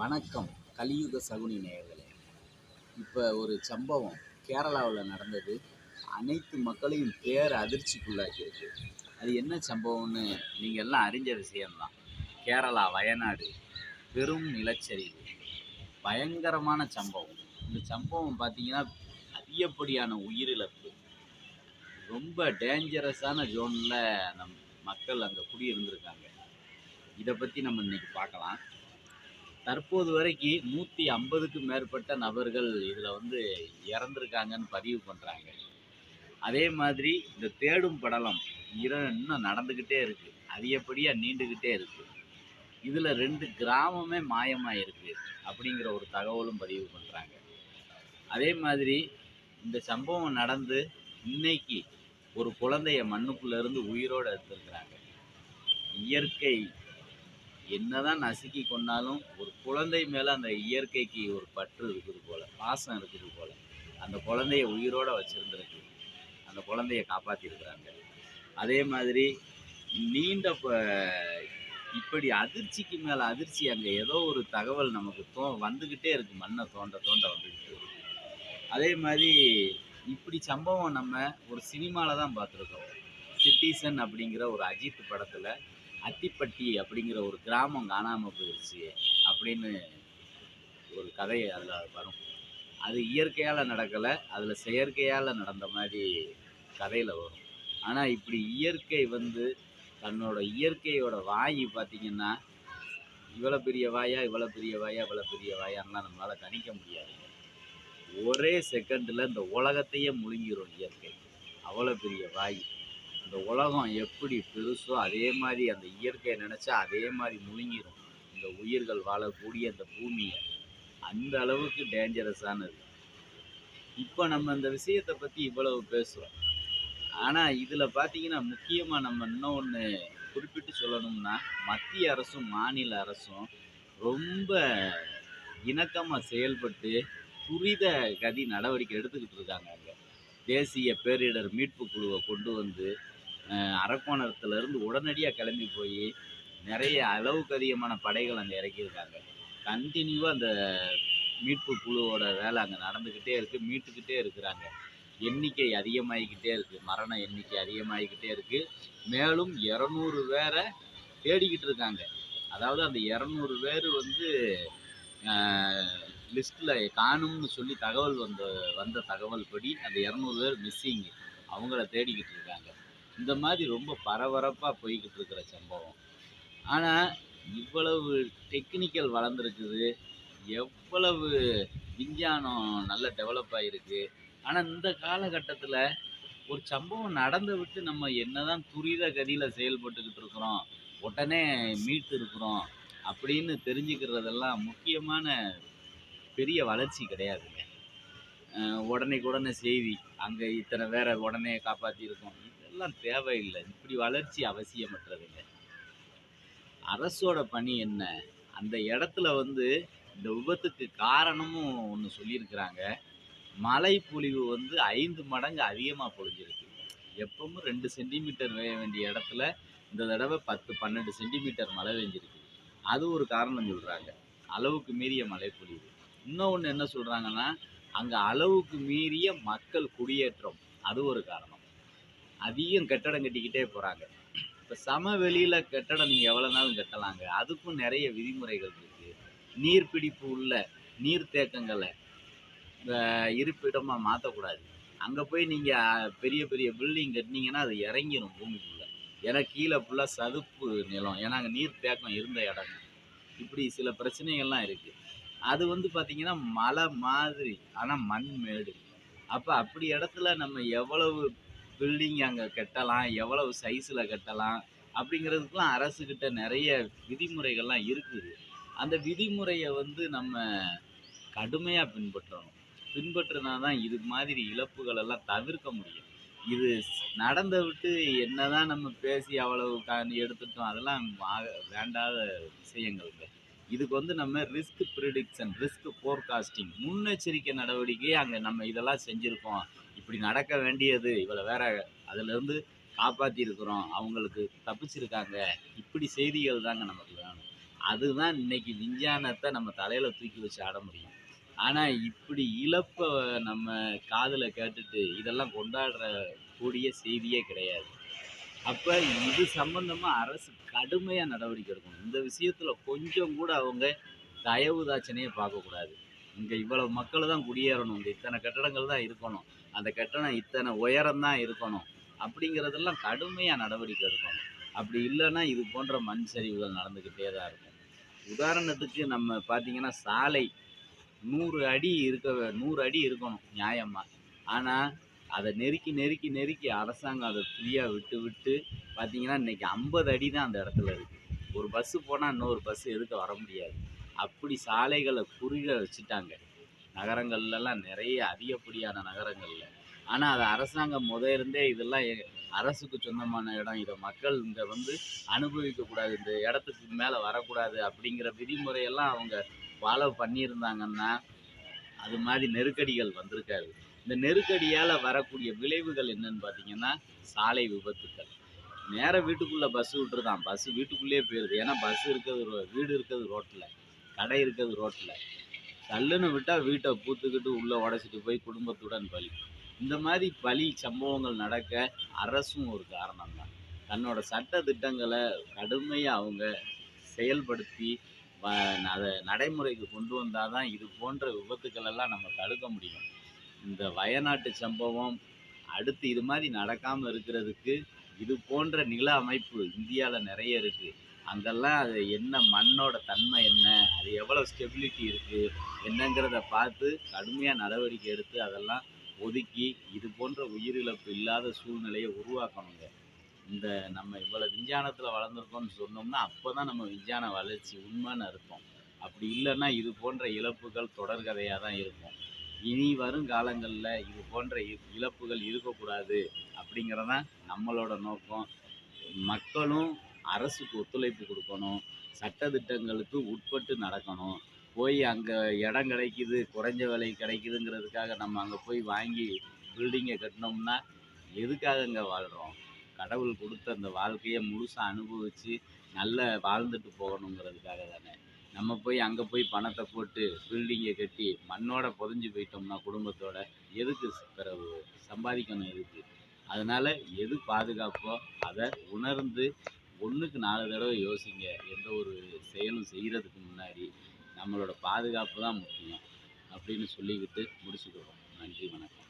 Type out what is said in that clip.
வணக்கம். கலியுக சகுனி நேயர்களே, இப்போ ஒரு சம்பவம் கேரளாவில் நடந்தது. அனைத்து மக்களையும் அதிர்ச்சிக்குள்ளாக்கியிருக்கு. அது என்ன சம்பவம்னு நீங்கள் எல்லாம் அறிஞ்ச விஷயம்தான். கேரளா வயநாடு பெரும் நிலச்சரிவு, பயங்கரமான சம்பவம். இந்த சம்பவம் பார்த்தீங்கன்னா அதிகப்படியான உயிரிழப்பு. ரொம்ப டேஞ்சரஸான ஜோனில் நம் மக்கள் அங்கே குடியிருந்திருக்காங்க. இதை பற்றி நம்ம இன்னைக்கு பார்க்கலாம். தற்போது வரைக்கும் 150க்கும் மேற்பட்ட நபர்கள் இதில் இறந்துருக்காங்கன்னு பதிவு பண்ணுறாங்க. அதே மாதிரி இந்த தேடும் படலம் இன்னும் நடந்துக்கிட்டே இருக்குது, அதிகப்படியாக நீண்டுக்கிட்டே இருக்குது. இதில் 2 கிராமமே மாயமாக இருக்குது அப்படிங்கிற ஒரு தகவலும் பதிவு பண்ணுறாங்க. அதே மாதிரி இந்த சம்பவம் நடந்து இன்னைக்கு ஒரு குழந்தைய மண்ணுக்குள்ளேருந்து உயிரோடு எடுத்துருக்குறாங்க. இயற்கை என்னதான் நசுக்கி கொண்டாலும் ஒரு குழந்தை மேலே அந்த இயற்கைக்கு ஒரு பற்று இருக்குது போல், பாசம் இருக்குது போல். அந்த குழந்தைய உயிரோடு வச்சுருந்துருக்கு, அந்த குழந்தைய காப்பாற்றிருக்கிறாங்க. அதே மாதிரி நீண்ட இப்படி அதிர்ச்சிக்கு மேலே அதிர்ச்சி அங்கே ஏதோ ஒரு தகவல் நமக்கு வந்துக்கிட்டே இருக்குது, மண்ணை தோண்ட தோண்ட வந்துக்கிட்டு இருக்கு. அதே மாதிரி இப்படி சம்பவம் நம்ம ஒரு சினிமாவில் தான் பார்த்துருக்கோம். சிட்டிசன் அப்படிங்கிற ஒரு அஜித் படத்தில் அத்திப்பட்டி அப்படிங்கிற ஒரு கிராமம் காணாமல் போயிடுச்சு அப்படின்னு ஒரு கதை அதில் வரும். அது இயற்கையால் நடக்கலை, அதில் செயற்கையால் நடந்த மாதிரி கதையில் வரும். ஆனால் இப்படி இயற்கை தன்னோட இயற்கையோட வாய் பார்த்திங்கன்னா இவ்வளோ பெரிய வாயா இவ்வளோ பெரிய வாயா இவ்வளோ பெரிய வாயான்லாம் நம்மளால் கணிக்க முடியாது. ஒரே செகண்டில் இந்த உலகத்தையே முழுங்கிடும் இயற்கை. அவ்வளோ பெரிய வாய். இந்த உலகம் எப்படி பெருசோ அதே மாதிரி அந்த இயற்கையை நினச்சா அதே மாதிரி முழுங்கிடும் இந்த உயிர்கள் வாழக்கூடிய இந்த பூமியை. அந்த அளவுக்கு டேஞ்சரஸானது. இப்போ நம்ம இந்த விஷயத்தை பற்றி இவ்வளவு பேசுகிறோம். ஆனால் இதில் பார்த்தீங்கன்னா முக்கியமாக நம்ம இன்னொன்று குறிப்பிட்டு சொல்லணும்னா, மத்திய அரசும் மாநில அரசும் ரொம்ப இணக்கமாக செயல்பட்டு துரித கதி நடவடிக்கை எடுத்துக்கிட்டு இருக்காங்க. அங்கே தேசிய பேரிடர் மீட்பு குழுவை கொண்டு வந்து அரக்கோணத்திலேருந்து உடனடியாக கிளம்பி போய் நிறைய அளவுக்கு அதிகமான படைகள் அங்கே இறக்கியிருக்காங்க. கண்டினியூவாக அந்த மீட்பு குழுவோட வேலை அங்கே நடந்துக்கிட்டே இருக்குது, மீட்டுக்கிட்டே இருக்கிறாங்க. எண்ணிக்கை அதிகமாகிக்கிட்டே இருக்குது, மரண எண்ணிக்கை அதிகமாகிக்கிட்டே இருக்குது. மேலும் 200 பேரை தேடிக்கிட்டு இருக்காங்க. அதாவது அந்த 200 பேர் லிஸ்ட்டில் காணும்னு சொல்லி தகவல் வந்த தகவல் படி அந்த 200 பேர் மிஸ்ஸிங்கு, அவங்கள தேடிக்கிட்டு இருக்காங்க. இந்த மாதிரி ரொம்ப பரபரப்பாக போய்கிட்டு இருக்கிற சம்பவம். ஆனால் இவ்வளவு டெக்னிக்கல் வளர்ந்துருக்குது, எவ்வளவு விஞ்ஞானம் நல்ல டெவலப் ஆகிருக்கு. ஆனால் இந்த காலகட்டத்தில் ஒரு சம்பவம் நடந்து விட்டு நம்ம என்னதான் துரித கதியில் செயல்பட்டுக்கிட்டு இருக்கிறோம், உடனே மீட்டு இருக்கிறோம் அப்படின்னு தெரிஞ்சுக்கிறதெல்லாம் முக்கியமான பெரிய வளர்ச்சி கிடையாதுங்க. உடனே செய்தி, அங்கே இத்தனை பேரை உடனே காப்பாற்றியிருக்கோம், இதெல்லாம் தேவையில்லை. இப்படி வளர்ச்சி அவசியமற்றதுங்க. அரசோட பணி என்ன? அந்த இடத்துல இந்த விபத்துக்கு காரணமும் ஒன்று சொல்லியிருக்கிறாங்க. மழை பொழிவு 5 மடங்கு அதிகமாக பொழிஞ்சிருக்கு. எப்பவும் 2 சென்டிமீட்டர் பெய்ய வேண்டிய இடத்துல இந்த தடவை 10-12 சென்டிமீட்டர் மழை பெஞ்சிருக்கு. அது ஒரு காரணம் சொல்கிறாங்க, அளவுக்கு மீறிய மழை பொழிவு. இன்னொன்று என்ன சொல்கிறாங்கன்னா, அங்கே அளவுக்கு மீறிய மக்கள் குடியேற்றம், அது ஒரு காரணம். அதிகம் கட்டடம் கட்டிக்கிட்டே போகிறாங்க. இப்போ சமவெளியில் கட்டடம் நீங்கள் எவ்வளோ நாளும் கட்டலாங்க, அதுக்கும் நிறைய விதிமுறைகள் இருக்குது. நீர்பிடிப்பு உள்ள நீர்த்தேக்கங்களை இருப்பிடமாக மாற்றக்கூடாது. அங்கே போய் நீங்கள் பெரிய பெரிய பில்டிங் கட்டினீங்கன்னா அது இறங்கிடும் பூமிக்குள்ளே. ஏன்னா கீழே ஃபுல்லாக சதுப்பு நிலம், ஏன்னா அங்கே நீர்த்தேக்கம் இருந்த இடம். இப்படி சில பிரச்சனைகள்லாம் இருக்குது. அது பார்த்திங்கன்னா மலை மாதிரி, ஆனால் மண் மேடு. அப்போ அப்படி இடத்துல நம்ம எவ்வளவு பில்டிங் அங்கே கட்டலாம், எவ்வளவு சைஸில் கட்டலாம் அப்படிங்கிறதுக்கெலாம் அரசுக்கிட்ட நிறைய விதிமுறைகள்லாம் இருக்குது. அந்த விதிமுறையை நம்ம கடுமையாக பின்பற்றினா தான் இது மாதிரி இழப்புகள் எல்லாம் தவிர்க்க முடியும். இது நடந்த விட்டு என்ன தான் நம்ம பேசி அவ்வளவு எடுத்துட்டோம், அதெல்லாம் வேண்டாத விஷயங்கள்ங்க. இதுக்கு நம்ம ரிஸ்க் ப்ரிடிக்ஷன், ரிஸ்க் ஃபோர்காஸ்டிங், முன்னெச்சரிக்கை நடவடிக்கை அங்கே நம்ம இதெல்லாம் செஞ்சுருக்கோம், இப்படி நடக்க வேண்டியது இவ்வளோ வேற அதிலேருந்து காப்பாற்றிருக்கிறோம், அவங்களுக்கு தப்பிச்சிருக்காங்க, இப்படி செய்திகள் தாங்க நமக்கு வேணும். அதுதான் இன்னைக்கு விஞ்ஞானத்த நம்ம தலையில தூக்கி வச்சு ஆட முடியும். ஆனா, இப்படி இழப்ப நம்ம காதுல கேட்டுட்டு, இதெல்லாம் கொண்டாடுற கூடிய செய்தியே கிடையாது. அப்ப இது சம்பந்தமா அரசு கடுமையா நடவடிக்கை எடுக்கணும். இந்த விஷயத்துல கொஞ்சம் கூட அவங்க தயவு தாட்சணையே பார்க்கக்கூடாது. இங்க இவ்வளவு மக்கள் தான் குடியேறணும். இங்க இத்தனை கட்டடங்கள் தான் இருக்கணும். அந்த கட்டடம் இத்தனை உயரம் தான் இருக்கணும். அப்படிங்கிறதெல்லாம் கடுமையா நடவடிக்கை எடுக்கணும். அப்படி இல்லன்னா, இது போன்ற மண் சரிவுகள் நடந்துகிட்டே தான் இருக்கும். உதாரணத்துக்கு நம்ம பார்த்தீங்கன்னா, சாலை 100 அடி 100 அடி இருக்கணும் நியாயமா. ஆனா, அத நெருக்கி, நெருக்கி, நெருக்கி அரசாங்கம் அத ஃப்ரீயா விட்டு, விட்டு பார்த்தீங்கன்னா, இன்னைக்கு 50 அடி தான் அந்த இடத்துல இருக்கு. ஒரு பஸ் போனா இன்னொரு பஸ் எதுக்க வர முடியாது. அப்படி சாலைகள குறுக வச்சுட்டாங்க. நகரங்கள்லலாம் நெறைய அதிகப்படியான நகரங்கள்ல. ஆனா, அத அரசாங்கம் இருந்தே இதெல்லாம் அரசுக்கு சொந்தமான இடம். இத மக்கள் இங்க வந்து அனுபவிக்கக்கூடாது. இந்த இடத்துக்கு மேல வரக்கூடாது அப்படிங்கிற விதிமுறையெல்லாம் அவங்க ஃபாலோ பண்ணியிருந்தாங்கன்னா, அது மாரி நெருக்கடிகள் வந்திருக்காது. இந்த நெருக்கடியால வரக்கூடிய விளைவுகள் என்னன்னு பார்த்தீங்கன்னா, சாலை விபத்துக்கள். நேரா வீட்டுக்குள்ள பஸ் விட்டுருதான். பஸ் வீட்டுக்குள்ளேயே போயிருது. ஏன்னா பஸ் இருக்கிறது வீடு இருக்கிறது ரோட்ல. கடை இருக்கிறது ரோட்ல. தள்ளுன்னு விட்டா வீட்ட பூத்துக்கிட்டு உள்ள உடைச்சிட்டு போய் குடும்பத்துடன் பலி. இந்த மாரி பலி சம்பவங்கள் நடக்க அரசும் ஒரு காரணம் தான். தன்னோட சட்ட திட்டங்கள கடுமையா அவங்க செயல்படுத்தி வ அத நடைமுறைக்கு கொண்டு வந்தா தான் இது போன்ற விபத்துக்கள் எல்லாம் நம்ம தடுக்க முடியும். இந்த வயநாட்டு சம்பவம் அடுத்து இது மாரி நடக்காம இருக்கிறதுக்கு, இது போன்ற நில அமைப்பு இந்தியால நெறைய இருக்கு. அங்கெல்லாம் அது என்ன மண்ணோட தன்மை என்ன? அது எவ்வளவு ஸ்டெபிலிட்டி இருக்கு? என்னங்கிறத பார்த்து கடுமையா நடவடிக்கை எடுத்து அதெல்லாம் ஒதுக்கி, இது போன்ற உயிரிழப்பு இல்லாத சூழ்நிலைய உருவாக்கணுங்க. இந்த நம்ம இவ்வளவு விஞ்ஞானத்துல வளர்ந்துருக்கோம்னு சொன்னோம்னா, அப்பதான் நம்ம விஞ்ஞான வளர்ச்சி உண்மைன்னு அர்த்தம். அப்படி இல்லன்னா, இது போன்ற இழப்புகள் தொடர்கதையா தான் இருக்கும். இனி வரும் காலங்கள்ல இது போன்ற இழப்புகள் இருக்கக்கூடாது அப்படிங்கிறது தான் நம்மளோட நோக்கம். மக்களும் அரசுக்கு ஒத்துழைப்பு குடுக்கணும். சட்ட திட்டங்களுக்கு உட்பட்டு நடக்கணும். போய் அங்க இடம் கிடைக்குது, குறைஞ்ச விலை கிடைக்குதுங்கிறதுக்காக நம்ம அங்க போய் வாங்கி பில்டிங்க கட்டுனோம்னா, எதுக்காகங்க வாழ்றோம்? கடவுள் குடுத்த அந்த வாழ்க்கைய முழுசா அனுபவிச்சு, நல்ல வாழ்ந்துட்டு போகணுங்கிறதுக்காக தானே. நம்ம போய் அங்க போய் பணத்த போட்டு பில்டிங்க கட்டி, மண்ணோட புதைஞ்சு போயிட்டோம்னா குடும்பத்தோட, எதுக்கு பிறவு சம்பாதிக்கணும் எதுக்கு? அதனால எது பாதுகாப்போ அத உணர்ந்து 1க்கு 4 தடவ யோசிங்க. எந்த ஒரு செயலும் செய்றதுக்கு முன்னாடி. நம்மளோட பாதுகாப்பு தான் முக்கியம். அப்படின்னு சொல்லிக்கிட்டு முடிச்சுக்கிறோம். நன்றி, வணக்கம்.